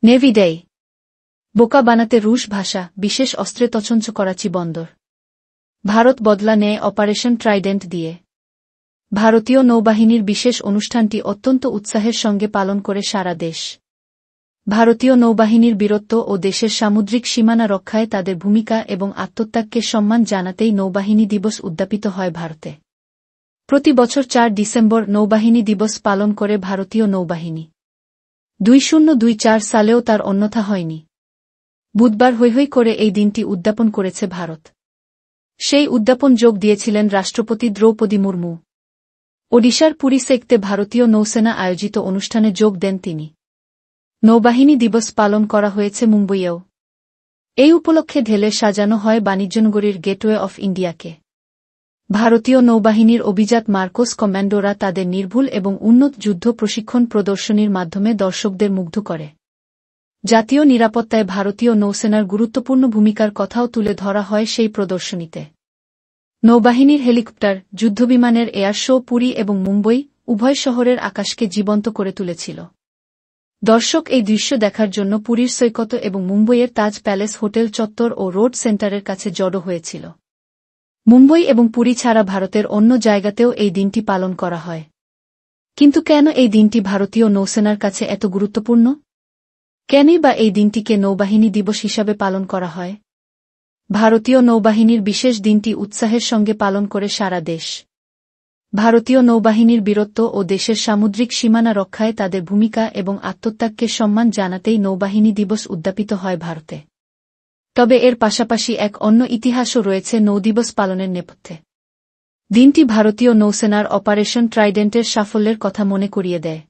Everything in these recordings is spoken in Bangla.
নেভি ডে বোকা বানাতে রুশ ভাষা, বিশেষ অস্ত্রে তছনছ করাচি বন্দর। ভারত বদলা নেয় অপারেশন ট্রাইডেন্ট দিয়ে। ভারতীয় নৌবাহিনীর বিশেষ অনুষ্ঠানটি অত্যন্ত উৎসাহের সঙ্গে পালন করে সারা দেশ। ভারতীয় নৌবাহিনীর বীরত্ব ও দেশের সামুদ্রিক সীমানা রক্ষায় তাদের ভূমিকা এবং আত্মত্যাগকে সম্মান জানাতেই নৌবাহিনী দিবস উদ্যাপিত হয় ভারতে। প্রতি বছর ৪ ডিসেম্বর নৌবাহিনী দিবস পালন করে ভারতীয় নৌবাহিনী। 2024 সালেও তার অন্যথা হয়নি। বুধবার হৈ করে এই দিনটি উদ্যাপন করেছে ভারত। সেই উদ্যাপন যোগ দিয়েছিলেন রাষ্ট্রপতি দ্রৌপদী মুর্মু। ওডিশার পুরী সেক্তে ভারতীয় নৌসেনা আয়োজিত অনুষ্ঠানে যোগ দেন তিনি। নৌবাহিনী দিবস পালন করা হয়েছে মুম্বইয়েও। এই উপলক্ষে ঢেলে সাজানো হয় বাণিজ্যনগরীর গেটওয়ে অফ ইন্ডিয়াকে। ভারতীয় নৌবাহিনীর অভিজাত মার্কোস কম্যান্ডোরা তাদের নির্ভুল এবং উন্নত যুদ্ধ প্রশিক্ষণ প্রদর্শনীর মাধ্যমে দর্শকদের মুগ্ধ করে। জাতীয় নিরাপত্তায় ভারতীয় নৌসেনার গুরুত্বপূর্ণ ভূমিকার কথাও তুলে ধরা হয় সেই প্রদর্শনীতে। নৌবাহিনীর হেলিকপ্টার, যুদ্ধবিমানের এয়ার শো পুরী এবং মুম্বই উভয় শহরের আকাশকে জীবন্ত করে তুলেছিল। দর্শক এই দৃশ্য দেখার জন্য পুরীর সৈকত এবং মুম্বইয়ের তাজ প্যালেস হোটেল চত্বর ও রোড সেন্টারের কাছে জড়ো হয়েছিল। মুম্বই এবং পুরী ছাড়া ভারতের অন্য জায়গাতেও এই দিনটি পালন করা হয়। কিন্তু কেন এই দিনটি ভারতীয় নৌসেনার কাছে এত গুরুত্বপূর্ণ? কেনই বা এই দিনটিকে নৌবাহিনী দিবস হিসাবে পালন করা হয়? ভারতীয় নৌবাহিনীর বিশেষ দিনটি উৎসাহের সঙ্গে পালন করে সারা দেশ। ভারতীয় নৌবাহিনীর বীরত্ব ও দেশের সামুদ্রিক সীমানা রক্ষায় তাদের ভূমিকা এবং আত্মত্যাগকে সম্মান জানাতেই নৌবাহিনী দিবস উদ্যাপিত হয় ভারতে। তবে এর পাশাপাশি এক অন্য ইতিহাসও রয়েছে নৌদিবস পালনের নেপথ্যে। দিনটি ভারতীয় নৌসেনার অপারেশন ট্রাইডেন্টের সাফল্যের কথা মনে করিয়ে দেয়।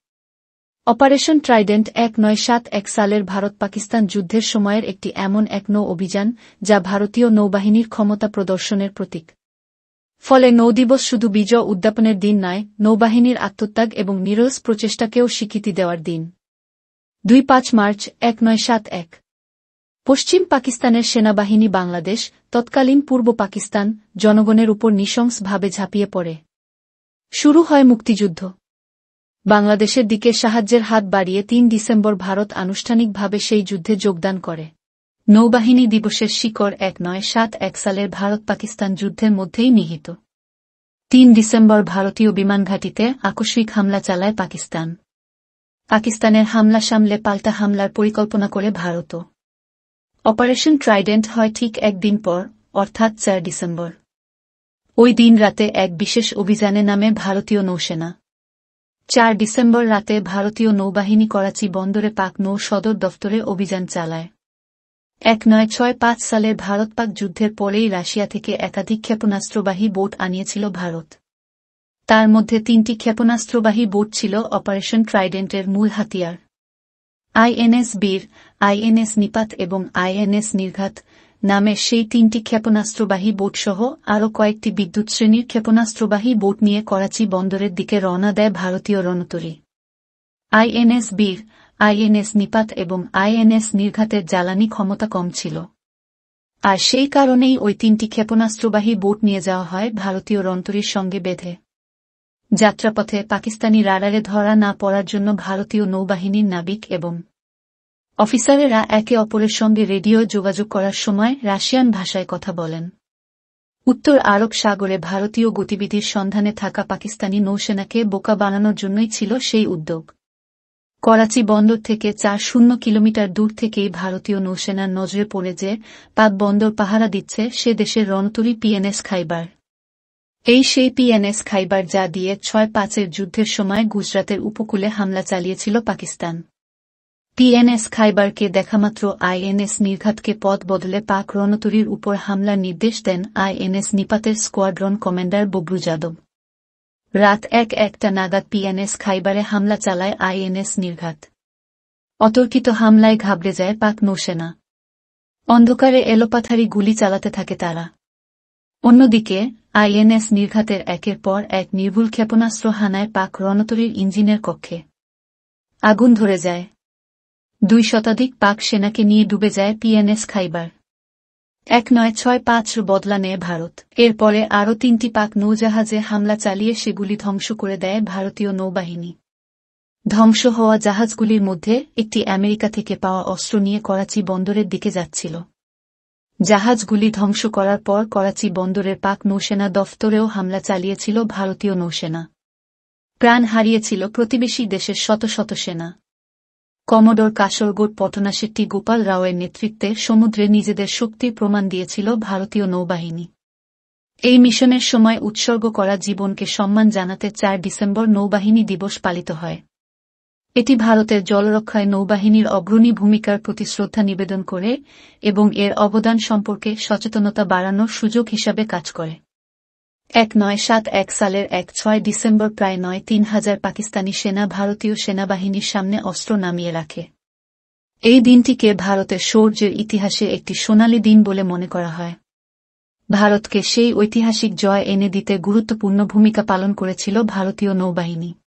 অপারেশন ট্রাইডেন্ট 1971 সালের ভারত-পাকিস্তান যুদ্ধের সময়ের একটি এমন এক নৌ অভিযান যা ভারতীয় নৌবাহিনীর ক্ষমতা প্রদর্শনের প্রতীক। ফলে নৌদিবস শুধু বিজয় উদ্যাপনের দিন নয়, নৌবাহিনীর আত্মত্যাগ এবং নিরলস প্রচেষ্টাকেও স্বীকৃতি দেওয়ার দিন। 2-5 মার্চ 1971 পশ্চিম পাকিস্তানের সেনাবাহিনী বাংলাদেশ, তৎকালীন পূর্ব পাকিস্তান, জনগণের উপর নৃশংসভাবে ঝাঁপিয়ে পড়ে। শুরু হয় মুক্তিযুদ্ধ। বাংলাদেশের দিকে সাহায্যের হাত বাড়িয়ে 3 ডিসেম্বর ভারত আনুষ্ঠানিকভাবে সেই যুদ্ধে যোগদান করে। নৌবাহিনী দিবসের শিকড় 1971 সালের ভারত-পাকিস্তান যুদ্ধের মধ্যেই নিহিত। 3 ডিসেম্বর ভারতীয় বিমানঘাঁটিতে আকস্মিক হামলা চালায় পাকিস্তান। পাকিস্তানের হামলা সামলে পাল্টা হামলার পরিকল্পনা করে ভারতও। অপারেশন ট্রাইডেন্ট হয় ঠিক একদিন পর, অর্থাৎ 4 ডিসেম্বর। ওই দিন রাতে এক বিশেষ অভিযানে নামে ভারতীয় নৌসেনা। 4 ডিসেম্বর রাতে ভারতীয় নৌবাহিনী করাচি বন্দরে পাক নৌ সদর দফতরে অভিযান চালায়। 1965 সালের ভারত-পাক যুদ্ধের পরেই রাশিয়া থেকে একাধিক ক্ষেপণাস্ত্রবাহী বোট আনিয়েছিল ভারত। তার মধ্যে 3টি ক্ষেপণাস্ত্রবাহী বোট ছিল অপারেশন ট্রাইডেন্টের মূল হাতিয়ার। আইএনএস বীর, আইএনএস নিপাত এবং আইএনএস নির্ঘাত নামে সেই 3টি ক্ষেপণাস্ত্রবাহী বোটসহ আরও কয়েকটি বিদ্যুৎ শ্রেণীর ক্ষেপণাস্ত্রবাহী বোট নিয়ে করাচি বন্দরের দিকে রওনা দেয় ভারতীয় রণতরী। আইএনএস বীর, আইএনএস নিপাত এবং আইএনএস নির্ঘাতের জ্বালানি ক্ষমতা কম ছিল। আর সেই কারণেই ওই 3টি ক্ষেপণাস্ত্রবাহী বোট নিয়ে যাওয়া হয় ভারতীয় রণতরীর সঙ্গে বেঁধে। যাত্রাপথে পাকিস্তানি রাডারে ধরা না পড়ার জন্য ভারতীয় নৌবাহিনীর নাবিক এবং অফিসারেরা একে অপরের সঙ্গে রেডিও যোগাযোগ করার সময় রাশিয়ান ভাষায় কথা বলেন। উত্তর আরব সাগরে ভারতীয় গতিবিধির সন্ধানে থাকা পাকিস্তানি নৌসেনাকে বোকা বানানোর জন্যই ছিল সেই উদ্যোগ। করাচি বন্দর থেকে 4 কিলোমিটার দূর থেকেই ভারতীয় নৌসেনার নজরে পড়ে যে পাক বন্দর পাহারা দিচ্ছে সে দেশের রণতরী পিএনএস খাইবার। এই সেই পিএনএস খাইবার যা দিয়ে 6-5 যুদ্ধের সময় গুজরাতের উপকূলে হামলা চালিয়েছিল পাকিস্তান। পিএনএস খাইবারকে দেখামাত্র আইএনএস নির্ঘাতকে পথ বদলে পাক রণতরীর উপর হামলার নির্দেশ দেন আইএনএস নিপাতের স্কোয়াড্রন কমান্ডার ববরু যাদব। রাত 1-1টা নাগাদ পিএনএস খাইবারে হামলা চালায় আইএনএস নির্ঘাত। অতর্কিত হামলায় ঘাবড়ে যায় পাক নৌসেনা। অন্ধকারে এলোপাথারি গুলি চালাতে থাকে তারা। অন্যদিকে আইএনএস নির্ঘাতের একের পর এক নির্ভুল ক্ষেপণাস্ত্র হানায় পাক রণতরীর ইঞ্জিনের কক্ষে আগুন ধরে যায়। 2 শতাধিক পাক সেনাকে নিয়ে ডুবে যায় পিএনএস খাইবার। 1965 বদলা নেয় ভারত। এরপরে আরও 3টি পাক নৌজাহাজে হামলা চালিয়ে সেগুলি ধ্বংস করে দেয় ভারতীয় নৌবাহিনী। ধ্বংস হওয়া জাহাজগুলির মধ্যে একটি আমেরিকা থেকে পাওয়া অস্ত্র নিয়ে করাচি বন্দরের দিকে যাচ্ছিল। জাহাজগুলি ধ্বংস করার পর করাচি বন্দরের পাক নৌসেনা দফতরেও হামলা চালিয়েছিল ভারতীয় নৌসেনা। প্রাণ হারিয়েছিল প্রতিবেশী দেশের শত শত সেনা। কমোডর কাসরগোড পটনাশেট্টি গোপাল রাওয়ের নেতৃত্বে সমুদ্রে নিজেদের শক্তির প্রমাণ দিয়েছিল ভারতীয় নৌবাহিনী। এই মিশনের সময় উৎসর্গ করা জীবনকে সম্মান জানাতে 4 ডিসেম্বর নৌবাহিনী দিবস পালিত হয়। এটি ভারতের জলরক্ষায় নৌবাহিনীর অগ্রণী ভূমিকার প্রতি শ্রদ্ধা নিবেদন করে এবং এর অবদান সম্পর্কে সচেতনতা বাড়ানোর সুযোগ হিসাবে কাজ করে। 1971 সালের 6 ডিসেম্বর প্রায় 3,000 পাকিস্তানি সেনা ভারতীয় সেনাবাহিনীর সামনে অস্ত্র নামিয়ে রাখে। এই দিনটিকে ভারতের শৌর্যের ইতিহাসে একটি সোনালী দিন বলে মনে করা হয়। ভারতকে সেই ঐতিহাসিক জয় এনে দিতে গুরুত্বপূর্ণ ভূমিকা পালন করেছিল ভারতীয় নৌবাহিনী।